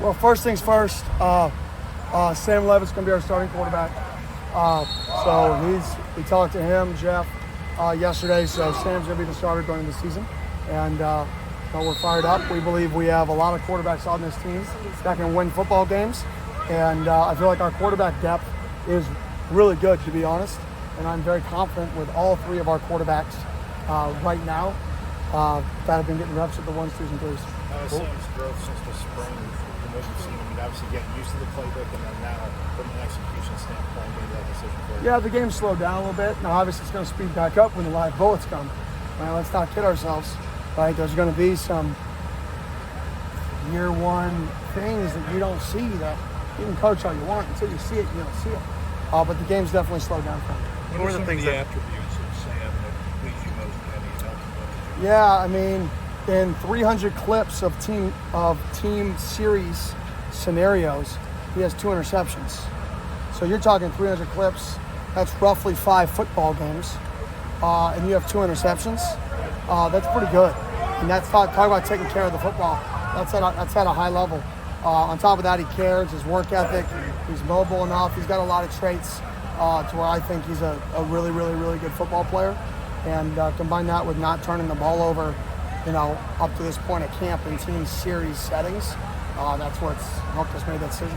Well, first things first, Sam Leavitt's going to be our starting quarterback. We talked to him, Jeff, yesterday, so Sam's going to be the starter during the season. And we're fired up. We believe we have a lot of quarterbacks on this team that can win football games. And I feel like our quarterback depth is really good, to be honest. And I'm very confident with all three of our quarterbacks right now that have been getting reps at the 1s, 2s, and 3s. How has Sam's growth since the spring, from what you've seen? I mean, obviously getting used to the playbook, and then now, from an execution standpoint, making that decision for you. Yeah, the game slowed down a little bit. Now, obviously, it's going to speed back up when the live bullets come. Now, let's not kid ourselves. Right? There's going to be some year one things that you don't see that you can coach all you want. Until you see it, you don't see it. But the game's definitely slowed down for me. What are some of the attributes of Sam that please you most, Kenny? Yeah, I mean, in 300 clips of team series scenarios, he has 2 interceptions. So you're talking 300 clips. That's roughly 5 football games, and you have 2 interceptions. That's pretty good. And that's talk about taking care of the football. That's at a high level. On top of that, he cares, his work ethic. He's mobile enough. He's got a lot of traits to where I think he's a really, really, really good football player. And combine that with not turning the ball over, up to this point at camp in team series settings, that's what's helped us make that decision.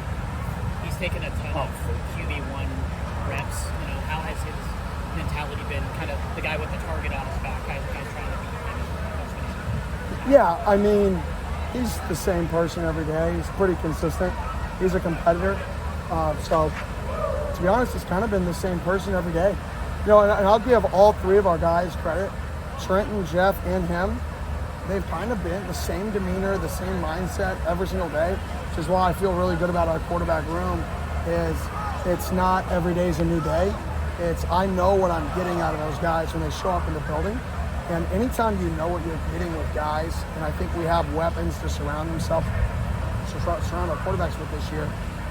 He's taken a ton of QB1 reps. How has his mentality been? Kind of the guy with the target on his back, guys trying to beat him. Yeah, I mean, he's the same person every day. He's pretty consistent. He's a competitor. So, to be honest, it's kind of been the same person every day. And I'll give all 3 of our guys credit. Trenton, Jeff, and him. They've kind of been the same demeanor, the same mindset every single day, which is why I feel really good about our quarterback room. Is it's not every day's a new day. It's I know what I'm getting out of those guys when they show up in the building. And anytime you know what you're getting with guys, and I think we have weapons to surround our quarterbacks with this year,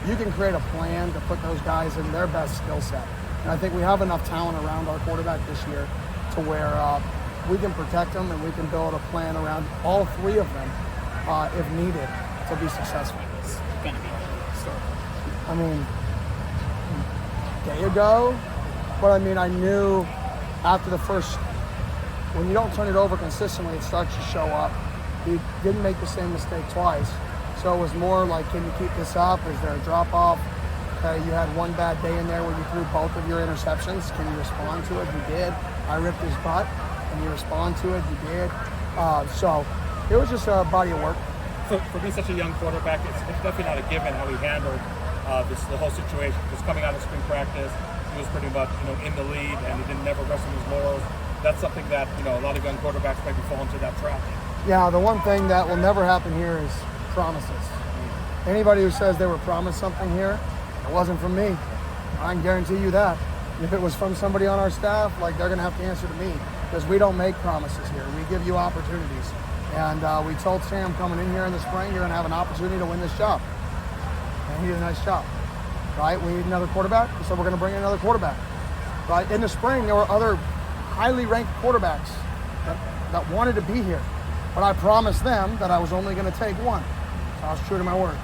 you can create a plan to put those guys in their best skill set. And I think we have enough talent around our quarterback this year to where we can protect them and we can build a plan around all 3 of them if needed to be successful. It's going to be so. I mean, a day ago, but I knew after the first, when you don't turn it over consistently, it starts to show up. He didn't make the same mistake twice. So it was more like, can you keep this up? Is there a drop-off? You had one bad day in there where you threw both of your interceptions. Can you respond to it? You did. I ripped his butt. Can you respond to it? You did. So it was just a body of work. For being such a young quarterback, it's definitely not a given how he handled the whole situation. Because coming out of spring practice, he was pretty much in the lead, and he didn't never rest on his laurels. That's something that a lot of young quarterbacks maybe fall into that trap. Yeah, the one thing that will never happen here is promises. Anybody who says they were promised something here, it wasn't from me. I can guarantee you that. If it was from somebody on our staff, they're going to have to answer to me because we don't make promises here. We give you opportunities. And we told Sam coming in here in the spring, you're going to have an opportunity to win this job. And he did a nice job. Right? We need another quarterback, so we're going to bring in another quarterback. Right? In the spring, there were other highly ranked quarterbacks that wanted to be here. But I promised them that I was only going to take one. So I was true to my word.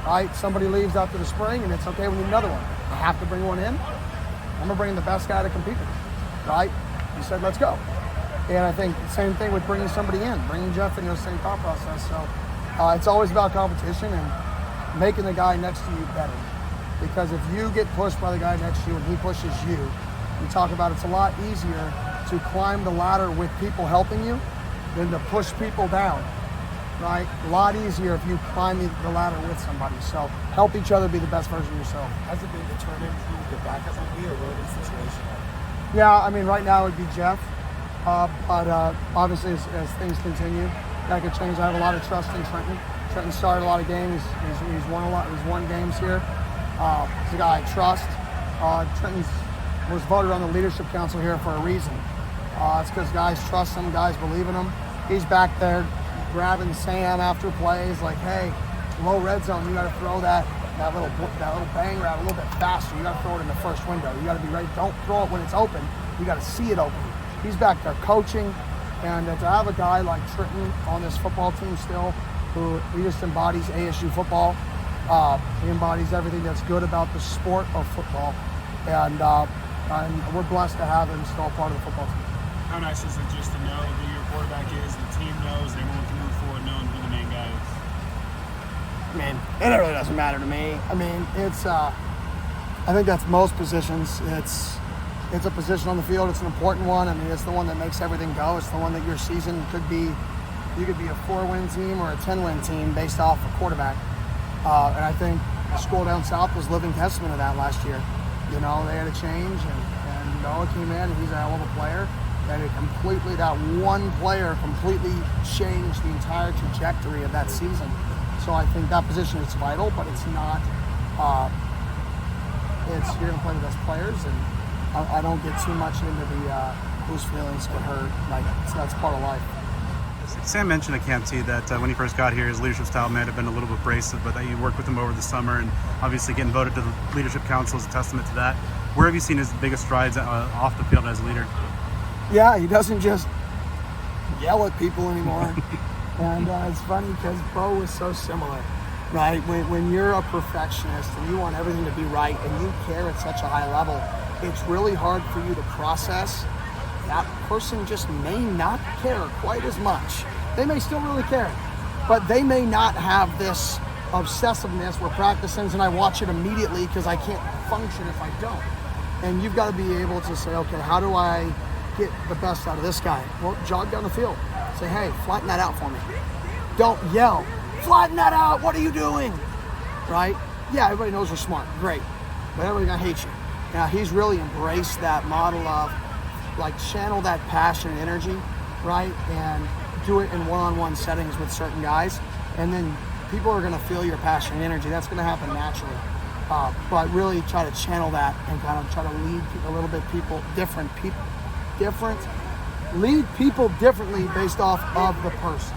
Right? Somebody leaves after the spring, and it's okay, we need another one. I have to bring one in. I'm going to bring the best guy to compete with. Right? He said, let's go. And I think the same thing with bringing somebody in, bringing Jeff into the same thought process. So it's always about competition and making the guy next to you better. Because if you get pushed by the guy next to you and he pushes you, we talk about it's a lot easier to climb the ladder with people helping you than to push people down, right? A lot easier if you climb the ladder with somebody. So help each other be the best version of yourself. Has it been determined who the backup will be, or will it be situational? Yeah, right now it would be Jeff. But obviously as things continue, that could change. I have a lot of trust in Trenton. Trenton started a lot of games. He's won a lot. He's won games here. He's a guy I trust. Trenton was voted on the leadership council here for a reason. It's because guys trust him, guys believe in him. He's back there grabbing Sam after plays, like, hey, low red zone, you got to throw that little bang route a little bit faster. You got to throw it in the first window. You got to be ready. Don't throw it when it's open. You got to see it open. He's back there coaching, and to have a guy like Trenton on this football team still, who he just embodies ASU football. He embodies everything that's good about the sport of football, and we're blessed to have him still part of the football team. How nice is it just to know who your quarterback is, the team knows, and everyone can move forward knowing who the main guy is? I mean, it really doesn't matter to me. I mean, it's I think that's most positions. It's a position on the field. It's an important one. I mean, it's the one that makes everything go. It's the one that your season could be. You could be a 4-win team or a 10-win team based off a quarterback. And I think the school down south was living testament of that last year. You know, they had a change, and Noah came in, and he's a hell of a player. And that one player completely changed the entire trajectory of that season. So I think that position is vital, but it's not. You're going to play the best players, and I don't get too much into the whose feelings get hurt. Like, that's part of life. Sam mentioned at Camp T that when he first got here, his leadership style may have been a little bit abrasive, but that you worked with him over the summer, and obviously getting voted to the Leadership Council is a testament to that. Where have you seen his biggest strides off the field as a leader? Yeah, he doesn't just yell at people anymore. And it's funny because Bo was so similar, right? When you're a perfectionist and you want everything to be right and you care at such a high level, it's really hard for you to process that person just may not care quite as much. They may still really care, but they may not have this obsessiveness where practice ends and I watch it immediately because I can't function if I don't. And you've got to be able to say, okay, how do I get the best out of this guy? Well, jog down the field. Say, hey, flatten that out for me. Don't yell, flatten that out, what are you doing? Right? Yeah, everybody knows you're smart, great. But everybody's gonna hate you. Now, he's really embraced that model of, like, channel that passion and energy, right? And do it in one-on-one settings with certain guys. And then people are gonna feel your passion and energy. That's gonna happen naturally. But really try to channel that and kind of try to lead a little bit lead people differently based off of the person.